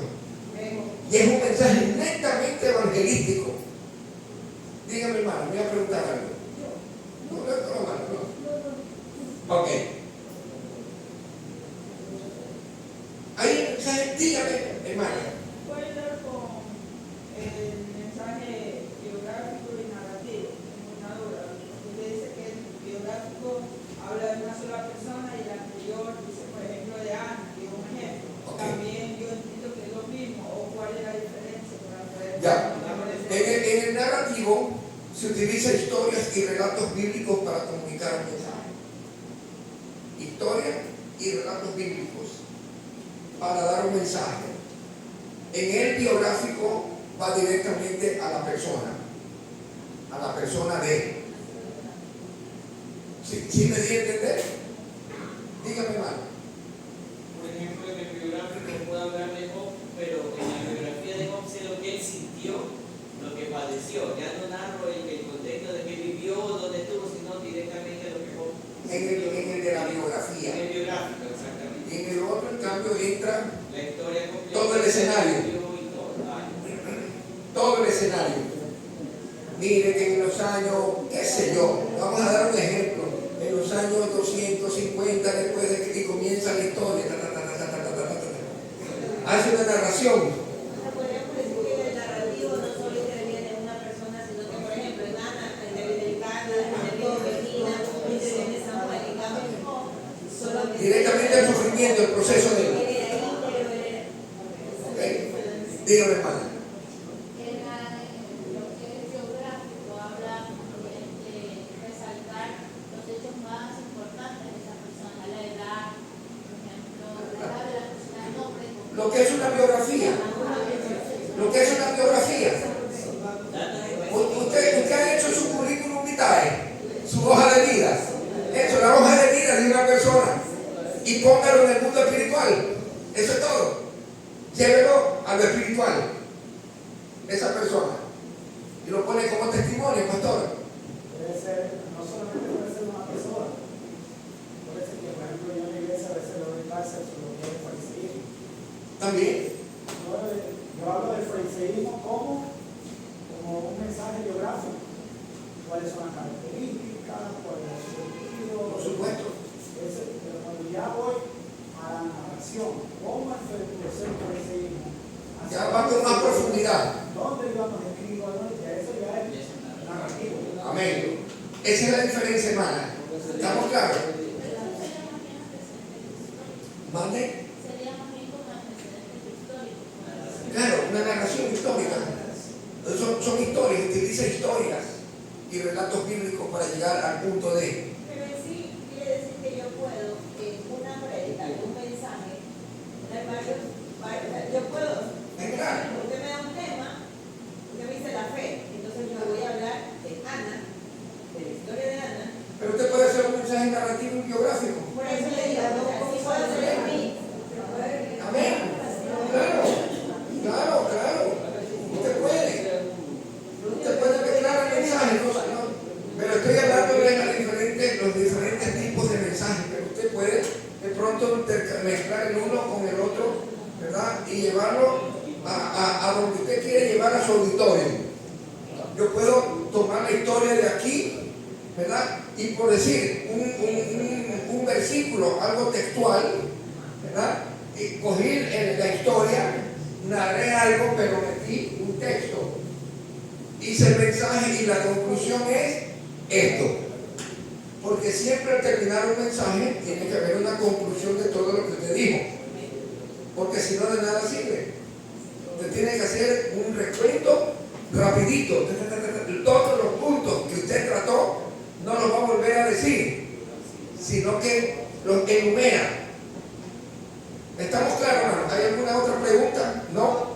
Y es un mensaje netamente evangelístico. Dígame, hermano, me voy a preguntar algo. No. Ok. Hay un mensaje, dígame, hermano. ¿Puede dar con el mensaje Ya. En el narrativo se utiliza historias y relatos bíblicos para comunicar un mensaje. Historias y relatos bíblicos para dar un mensaje. En el biográfico va directamente a la persona de. ¿Sí me di a entender? Dígame mal. Por ejemplo, en el biográfico puedo hablar de Job, pero en la biografía de Job sé lo que él sintió, lo que padeció. Ya no narro el contexto de que vivió, dónde estuvo, sino directamente lo que Job sintió. En el de la biografía. En el biográfico, exactamente. Y en el otro, en cambio, entra La historia completa. todo el escenario. Todo el escenario. Mire que en los años, qué sé yo, vamos a dar un ejemplo. En los años 250 después de que comienza la historia, hace una narración. Podríamos decir que el narrativo no solo interviene en una persona, sino que, por ejemplo, en Ana interviene el Cana, interviene Medina, interviene Samuel, en cambio, solamente Directamente al sufrimiento, el proceso de él. ¿Okay? Dígame, hermana. Lo que es una biografía. Lo que es una biografía. Usted ha hecho su currículum vitae, su hoja de vida. Eso, la hoja de vida de una persona. Y póngalo en el mundo espiritual. Eso es todo. Llévelo a lo espiritual. Esa persona. Y lo pone como testimonio, pastor. Puede ser, no solamente puede ser una persona. Puede ser que, por ejemplo, yo en la iglesia a veces lo doy cárcel sobre lo que es el fariseísmo. También. Yo hablo del fariseísmo como un mensaje biográfico. ¿Cuáles son las características? ¿Cuál es su sentido? Por supuesto. Pero cuando ya voy a la narración, ¿cómo es el proceso del fariseísmo? Ya va con más profundidad. ¿Dónde íbamos a escribir? Eso ya es narrativo. Amén. Esa es la diferencia, hermana. ¿Estamos claros? ¿Mande? Claro, una narración histórica. Son historias, utiliza historias y relatos bíblicos para llegar al punto de. Pero en sí quiere decir que yo puedo, en una prédica, en un mensaje, dar varios, yo puedo. Claro. Usted me da un tema, usted me dice la fe, entonces yo voy a hablar de Ana, de la historia de Ana. Pero usted puede hacer un mensaje narrativo y biográfico. Por eso le digo, si puedo hacer en mí. Amén. Claro, claro. Usted puede. Usted puede mezclar el mensaje, no. Pero estoy hablando de los diferentes tipos de mensajes. Pero usted puede de pronto mezclar el uno con el otro, ¿verdad? Y llevarlo a donde usted quiere llevar a su auditorio. Yo puedo tomar la historia de aquí, ¿verdad? Y por decir un versículo, algo textual, ¿verdad? Y cogí la historia, narré algo, pero metí un texto. Hice el mensaje y la conclusión es esto. Porque siempre al terminar un mensaje tiene que haber una conclusión de todo lo que usted dijo. Porque si no, de nada sirve. Usted tiene que hacer un recuento rapidito. Todos los puntos que usted trató no los va a volver a decir, sino que los enumera. ¿Estamos claros, hermano? ¿Hay alguna otra pregunta? ¿No?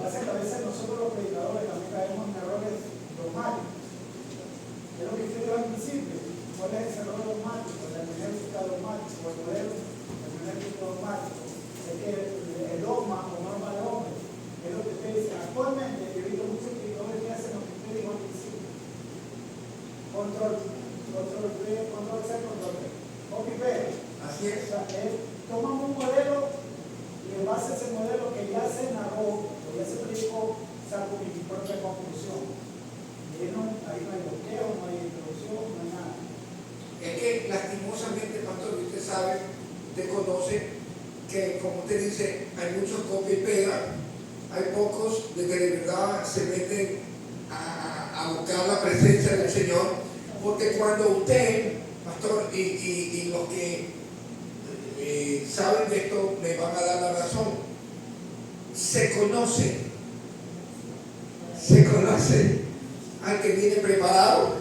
A veces nosotros los predicadores también caemos en ¿Cuántos de que de verdad se meten a buscar la presencia del Señor? Porque cuando usted, pastor, y los que saben de esto me van a dar la razón, se conoce al que viene preparado,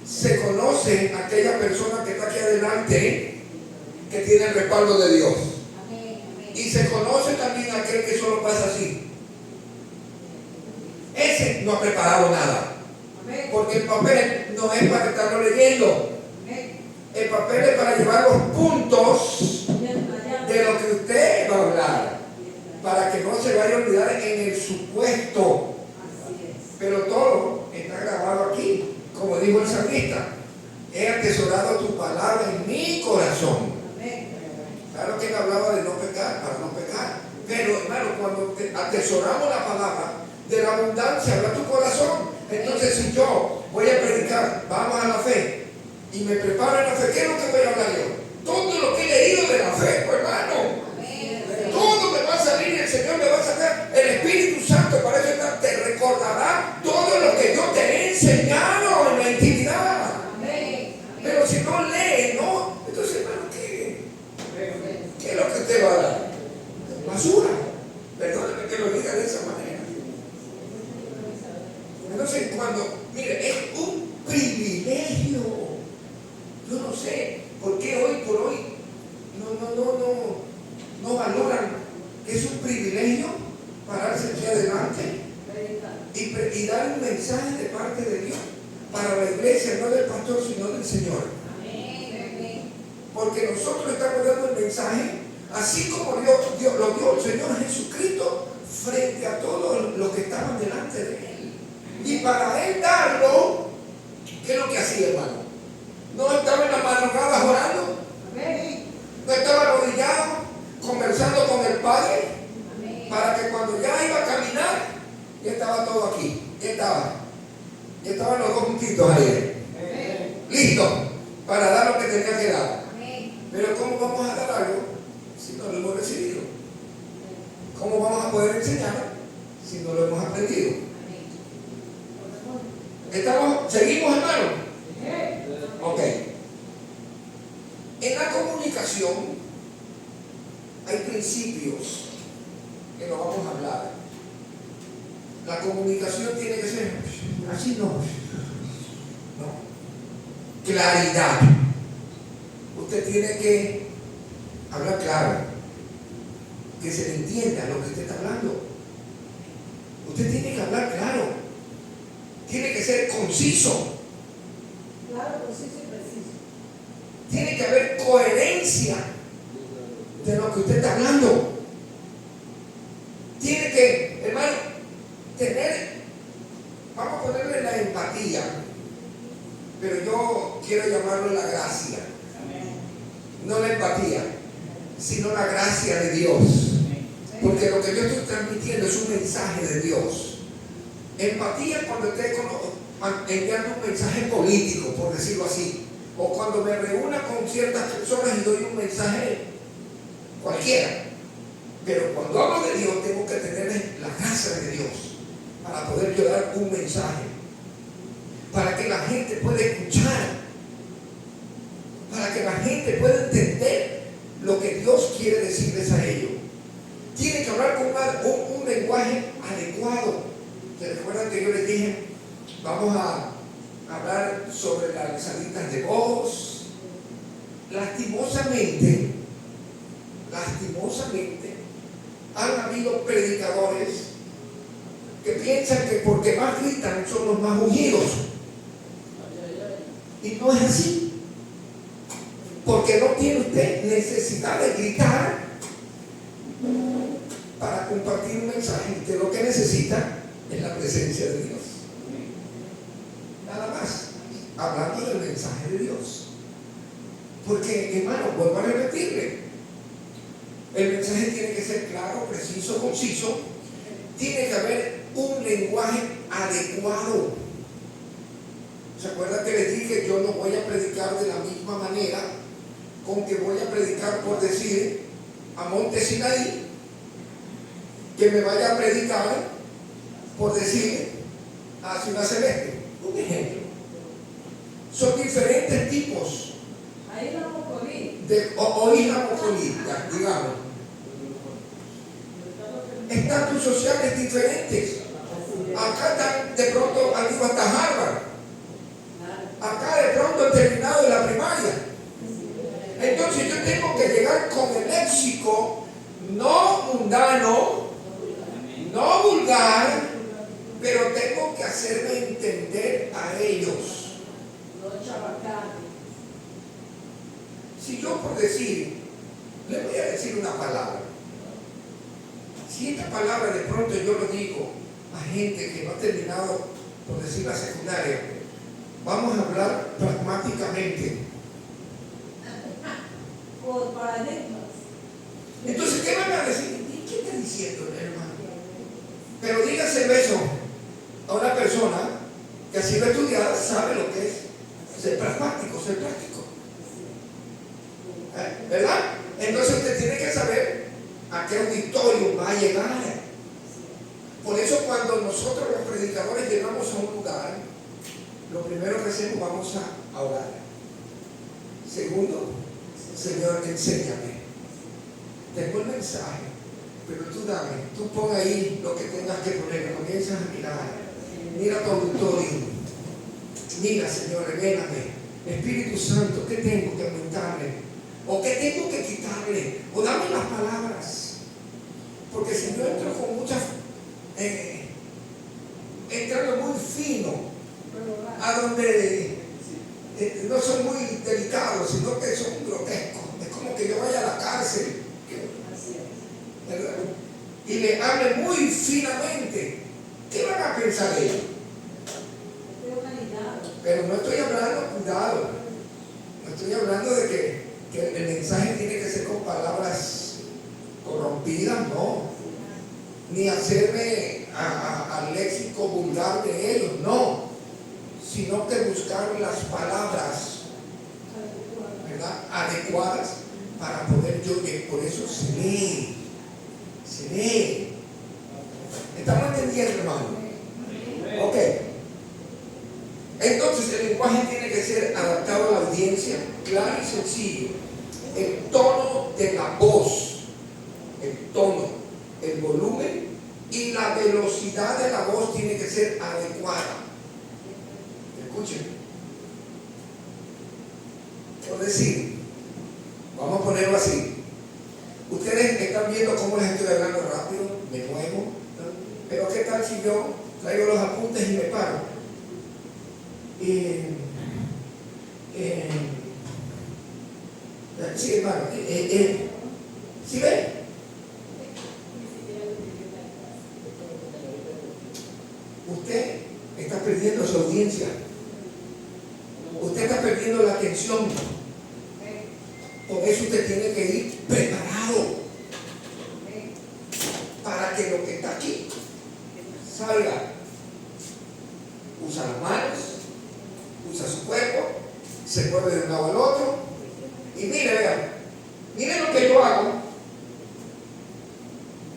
se conoce a aquella persona que está aquí adelante, que tiene el respaldo de Dios. Y se conoce también a aquel que solo pasa así. Ese no ha preparado nada. Porque el papel no es para estarlo leyendo. El papel es para llevar los puntos de lo que usted va a hablar, para que no se vaya a olvidar en el supuesto. Pero todo está grabado aquí, como dijo el salmista: he atesorado tu palabra en mi corazón. Claro que él hablaba de no pecar, para no pecar. Pero hermano, cuando atesoramos la palabra, de la abundancia habla tu corazón. Entonces, si yo voy a predicar, vamos a la fe, y me preparo en la fe, ¿qué es lo que voy a hablar yo? Todo lo que he leído de la fe, pues, hermano. Todo me va a salir y el Señor me va a sacar. El Espíritu Santo, para eso está, te recordará todo lo que yo te he enseñado en la intimidad. Pero si no lee, no. Entonces, hermano, ¿qué es lo que usted va a dar? Basura. Perdóneme que lo diga de esa manera. Entonces, mire, es un privilegio. Yo no sé por qué hoy por hoy no valoran que es un privilegio pararse aquí adelante y dar un mensaje de parte de Dios para la iglesia, no del pastor, sino del Señor. Porque nosotros estamos dando el mensaje así como Dios lo dio el Señor Jesucristo frente a todos los que estaban delante de Él. Y para Él darlo, ¿qué es lo que hacía, hermano? No estaba en la madrugada orando, no estaba arrodillado, conversando con el Padre, para que cuando ya iba a caminar, ya estaba todo aquí, ya estaban los dos puntitos ahí, listo, para dar lo que tenía que dar. Pero ¿cómo vamos a dar algo si no lo hemos recibido? ¿Cómo vamos a poder enseñar si no lo hemos aprendido? ¿Seguimos, hermano? Ok. En la comunicación hay principios que no vamos a hablar. La comunicación tiene que ser así, no. Claridad. Usted tiene que hablar claro, que se le entienda lo que usted está hablando. Usted tiene que hablar claro. Tiene que ser conciso. Claro, conciso y preciso. Tiene que haber coherencia de lo que usted está hablando. Tiene que, hermano, vamos a ponerle la empatía, pero yo quiero llamarlo la gracia. No la empatía, sino la gracia de Dios. Porque lo que yo estoy transmitiendo es un mensaje de Dios. Empatía cuando esté enviando un mensaje político, por decirlo así, o cuando me reúna con ciertas personas y doy un mensaje cualquiera. Pero cuando hablo de Dios, tengo que tener la gracia de Dios para poder yo dar un mensaje, para que la gente pueda escuchar, para que la gente pueda entender lo que Dios quiere decirles a ellos. Tiene que hablar con un lenguaje adecuado. ¿Se recuerdan que yo les dije, vamos a hablar sobre las salidas de voz? Lastimosamente, han habido predicadores que piensan que porque más gritan son los más ungidos. Y no es así. Porque no tiene usted necesidad de gritar para compartir un mensaje. Usted lo que necesita es la presencia de Dios. Nada más, hablando del mensaje de Dios. Porque, hermano, vuelvo a repetirle, el mensaje tiene que ser claro, preciso, conciso. Tiene que haber un lenguaje adecuado. ¿Se acuerdan que les dije? Yo no voy a predicar de la misma manera con que voy a predicar, por decir, a Monte Sinaí, que me vaya a predicar por decir, a Ciudad Celeste. Un ejemplo. Son diferentes tipos Ahí la Mocolí. o islas mocolíticas, digamos. Estatus sociales diferentes. Acá están, de pronto han ido hasta Harvard. Acá de pronto han terminado la primaria. Entonces yo tengo que llegar con el léxico no mundano, no vulgar, pero tengo que hacerme entender a ellos. Si yo por decir, le voy a decir una palabra. Si esta palabra de pronto yo lo digo a gente que no ha terminado, por decir, la secundaria, vamos a hablar pragmáticamente. Por paradigmas. Entonces, ¿qué van a decir? ¿Y qué está diciendo, hermano? Pero dígase eso a una persona que ha sido estudiada, sabe lo que es ser pragmático, ser práctico. ¿Verdad? Entonces usted tiene que saber a qué auditorio va a llegar. Por eso cuando nosotros los predicadores llegamos a un lugar, lo primero que hacemos, vamos a orar. Segundo, Señor, enséñame. Tengo el mensaje, pero tú dame, tú pon ahí lo que tengas que poner, comienzas a mirar. Mira tu auditorio. Mira, Señor, revélame. Espíritu Santo, ¿qué tengo que aumentarle? ¿O qué tengo que quitarle? O dame las palabras. Porque si yo entro con muchas, entrando muy fino, a donde no son muy delicados, sino que son grotescos. Es como que yo vaya a la cárcel, ¿verdad? Y le hable muy finamente. ¿Qué van a pensar ellos? Pero no estoy hablando, cuidado, no estoy hablando de que el mensaje tiene que ser con palabras corrompidas, no, ni hacerme al léxico vulgar de ellos, no, sino que buscar las palabras, ¿verdad?, adecuadas para poder yo, por eso se lee. ¿Estamos entendiendo, hermano? Ok. Entonces el lenguaje tiene que ser adaptado a la audiencia, claro y sencillo. El tono de la voz, el tono, el volumen y la velocidad de la voz tiene que ser adecuada. Escuchen. Quiero decir, vamos a ponerlo así. Ustedes están viendo cómo les estoy hablando rápido, me muevo, ¿no? Pero ¿qué tal si yo traigo los apuntes y me paro? Sí, hermano, ¿sí ven? Usted está perdiendo su audiencia. Usted está perdiendo la atención. Por eso usted tiene que ir preparado para que lo que está aquí salga. Usa las manos, usa su cuerpo, se mueve de un lado al otro. Y mire, vean, mire lo que yo hago.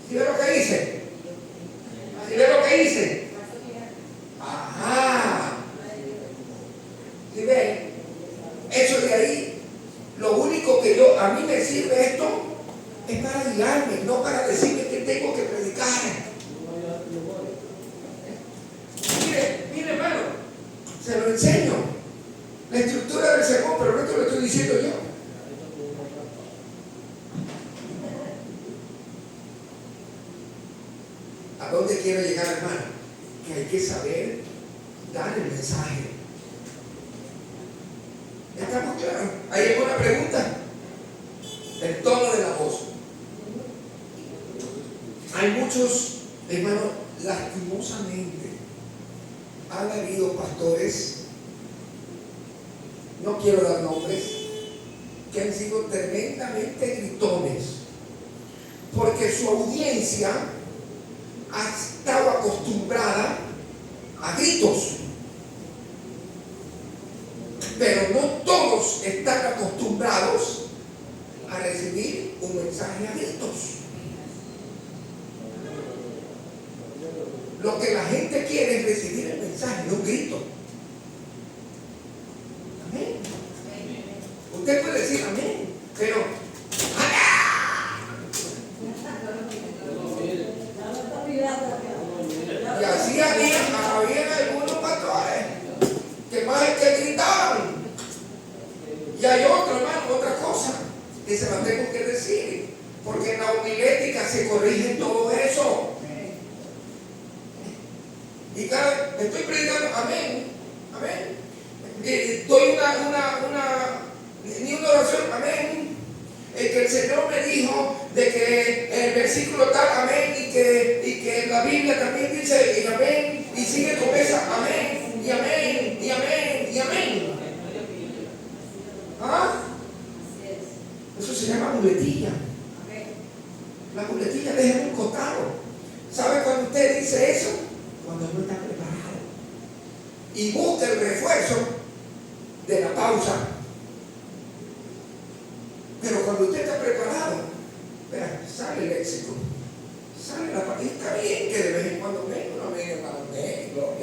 ¿Sí ve lo que hice? ¿Sí ve lo que hice? Ajá. ¿Sí ven? Eso de ahí, lo único que a mí me sirve esto es para guiarme, no para decirme que tengo que predicar. Mire, hermano, se lo enseño. La estructura del sermón, pero no esto lo estoy diciendo yo. ¿A dónde quiero llegar, hermano? Que hay que saber dar el mensaje. ¿Estamos claros? ¿Hay alguna pregunta? El tono de la voz. Hay muchos, hermano, lastimosamente, han habido pastores, no quiero dar nombres, que han sido tremendamente gritones, porque su audiencia ha estado acostumbrada a gritos, pero no todos están acostumbrados a recibir un mensaje a gritos. Lo que la gente quiere es recibir el mensaje, no un grito. Amén. Usted puede decir amén, pero y así había algunos pastores que más es que gritaban. Y hay otro, hermano, otra cosa que se la tengo que decir, porque en la homilética se corrige todo eso. Y cada estoy predicando, amén, amén. Doy ni una oración, amén. Que el Señor me dijo de que el versículo tal, amén, y que la Biblia también dice, y amén, y sigue con esa, amén, y amén, y amén, y amén. ¿Ah? Eso se llama muletilla. La muletilla deja en un costado. ¿Sabe cuando usted dice eso? Cuando no está preparado. Y busca el refuerzo de la pausa. Pero cuando usted está preparado, vea, sale el léxico, sale la pausa. Y está bien que de vez en cuando venga una gloria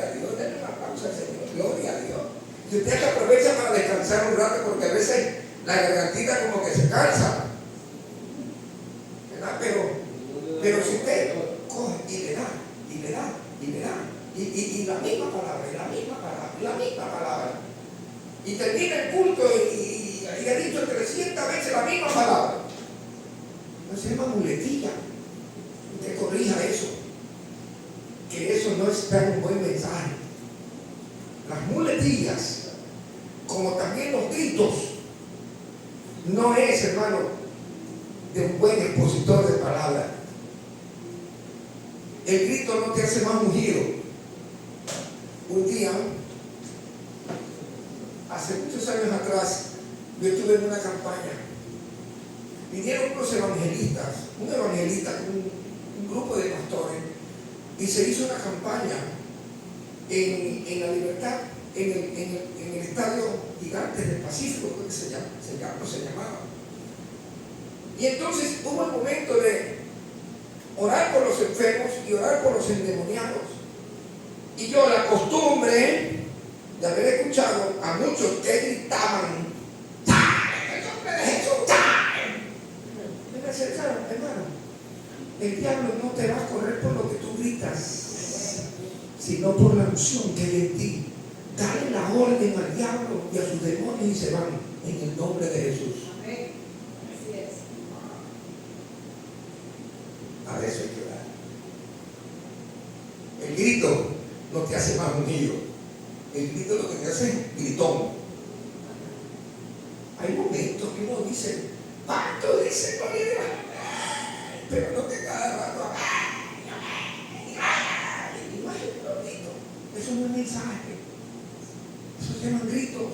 a Dios, denle una pausa al Señor, gloria a Dios. Y usted aprovecha para descansar un rato, porque a veces la gargantita como que se cansa. ¿Verdad? Pero si usted coge y le da, y le da, y le da, y la misma palabra, y la misma palabra, y la misma palabra, y termina el culto y ha dicho 300 veces la misma palabra, no se llama muletilla. Usted corrija eso, que eso no es tan un buen mensaje. Las muletillas, como también los gritos, no es, hermano, de un buen expositor de palabras. El grito no te hace más ungido. Un día, hace muchos años atrás, yo estuve en una campaña. Vinieron unos evangelistas, un evangelista con un grupo de pastores, y se hizo una campaña en La Libertad, en el estadio Gigantes del Pacífico, creo que se llamaba. Y entonces hubo el momento de orar por los enfermos y orar por los endemoniados. Y yo, la costumbre de haber escuchado a muchos que gritaban, ¡en el nombre de Jesús! Me acercaron, hermano, el diablo no te va a correr por lo que tú gritas, sino por la unción que hay en ti. Dale la orden al diablo y a sus demonios y se van en el nombre de Jesús. Amén. Así es. A eso hay que orar. El grito no te hace más unido. El grito lo que te hace es gritón. Hay momentos que uno dice, ¿cuánto dice gloria a Dios? Pero no te cada rato. Y no es el grito. Eso no es mensaje. Eso se llaman gritos.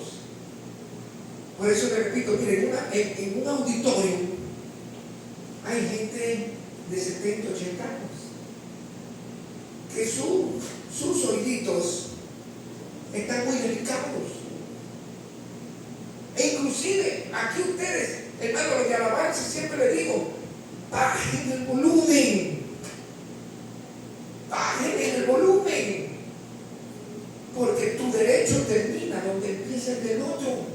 Por eso le repito, miren, en un auditorio hay gente de 70, 80 años que sus oíditos están muy delicados. E inclusive aquí ustedes, hermanos, los de alabanza, siempre les digo, bajen el volumen. Bajen el volumen. Porque tu derecho termina donde empieza el del otro.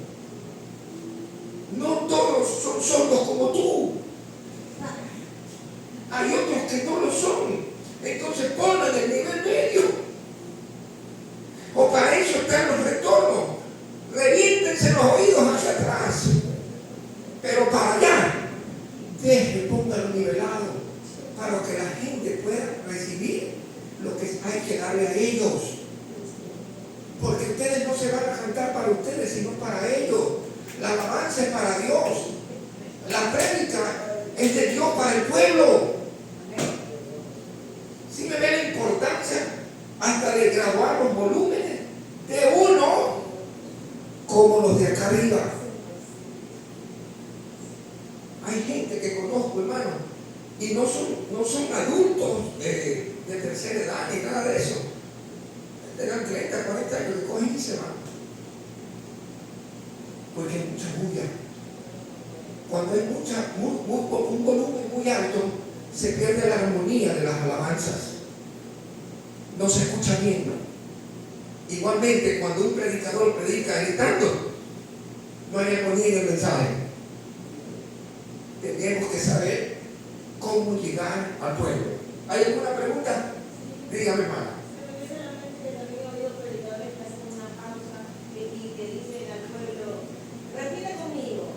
No todos son sordos como tú. Hay otros que no lo son. Entonces pongan el nivel medio. O para eso están los retornos. Reviéntense los oídos hacia atrás. Pero para allá, pónganlo nivelado para que la gente pueda recibir lo que hay que darle a ellos. Porque ustedes no se van a cantar para ustedes, sino para ellos. La alabanza es para Dios. La prédica es de Dios para el pueblo. Si me ve la importancia hasta de graduar los volúmenes de uno como los de acá arriba. Hay gente que conozco, hermano, y no son adultos de tercera edad ni nada de eso. Tengan 30, 40 años, que cogen y se van. Porque hay mucha bulla. Cuando hay un volumen muy alto, se pierde la armonía de las alabanzas. no se escucha bien. Igualmente, cuando un predicador predica gritando, no hay armonía en el mensaje. Tenemos que saber cómo llegar al pueblo. ¿Hay alguna pregunta? Dígame, hermana. Pero yo solamente también he oído predicadores que hacen una pausa y que dicen al pueblo, repita conmigo,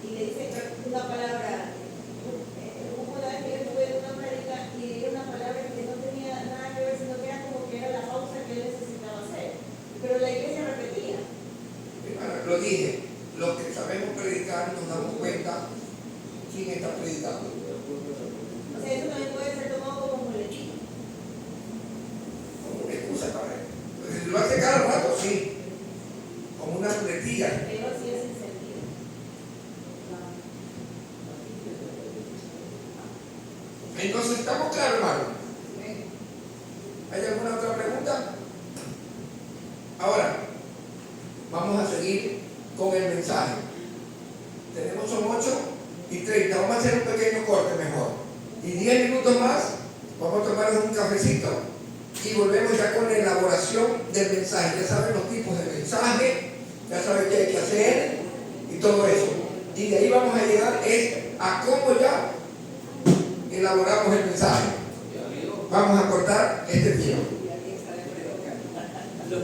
y le dicen una palabra. Una vez que yo estuve en una prédica y di una palabra que no tenía nada que ver, sino que era como que era la pausa que él necesitaba hacer. Pero la iglesia repetía. Hermana, lo dije, los que sabemos predicar nos damos cuenta quién está predicando. O sea, eso también puede ser tomado como muletilla. Como una excusa para él. Pues, si lo hace cada rato, sí. Como una muletilla. Pero sí es sin sentido. Entonces, ¿estamos claros, hermano? ¿Hay alguna otra pregunta? Ahora, vamos a seguir con el mensaje. Tenemos son 8:30. Vamos a hacer un pequeño corte mejor. Y 10 minutos más, vamos a tomarnos un cafecito y volvemos ya con la elaboración del mensaje. Ya saben los tipos de mensaje, ya saben qué hay que hacer y todo eso. Y de ahí vamos a llegar a cómo ya elaboramos el mensaje. Vamos a cortar este tiempo. Los